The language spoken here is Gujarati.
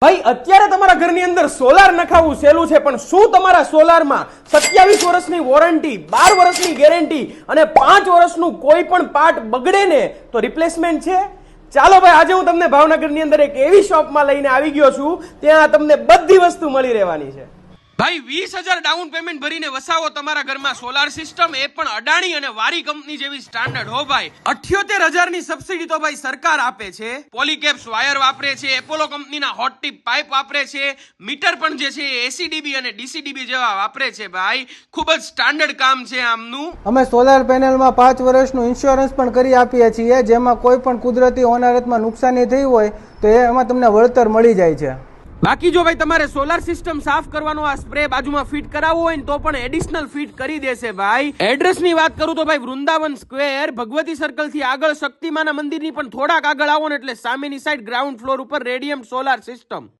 ભાઈ અત્યારે તમારા ઘરની અંદર સોલાર નખાવવું સહેલું છે, પણ શું તમારા સોલારમાં 27 વર્ષની વોરંટી, 12 વર્ષની ગેરંટી અને 5 વર્ષનું કોઈ પણ પાર્ટ બગડે ને તો રિપ્લેસમેન્ટ છે? ચાલો ભાઈ, આજે હું તમને ભાવનગરની અંદર એક એવી શોપમાં લઈને આવી ગયો છું, ત્યાં તમને બધી વસ્તુ મળી રહેવાની છે. ભાઈ 20,000 ડાઉન પેમેન્ટ ભરીને વસાવો તમારા ઘરમાં સોલાર સિસ્ટમ, એ પણ અડાણી અને વારી કંપની જેવી સ્ટાન્ડર્ડ હો ભાઈ. 78,000 ની સબસિડી તો ભાઈ સરકાર આપે છે. પોલીકેપ્સ વાયર વાપરે છે, એપોલો કંપનીના હોટ ટીપ પાઇપ વાપરે છે, મીટર પણ જે છે એસીડીબી અને ડીસીડીબી જેવા વાપરે છે. ભાઈ ખૂબ જ સ્ટાન્ડર્ડ કામ છે આમનું. અમે સોલાર પેનલમાં 5 વર્ષનું ઇન્સ્યોરન્સ પણ કરી આપીએ છીએ, જેમાં કોઈ પણ કુદરતી હોનારતમાં નુકસાની થઈ હોય તો એમાં તમને વળતર મળી જાય છે. બાકી જો ભાઈ તમારે સોલાર સિસ્ટમ સાફ કરવાનો આ સ્પ્રે બાજુમાં ફિટ કરાવવો હોય ને તો પણ એડિશનલ ફિટ કરી દેશે ભાઈ. એડ્રેસ ની વાત કરું તો ભાઈ વૃંદાવન સ્ક્વેર, ભગવતી સર્કલ થી આગળ શક્તિમાના મંદિરની પણ થોડાક આગળ આવો ને એટલે સામેની સાઈડ ગ્રાઉન્ડ ફ્લોર ઉપર રેડિયમ સોલાર સિસ્ટમ.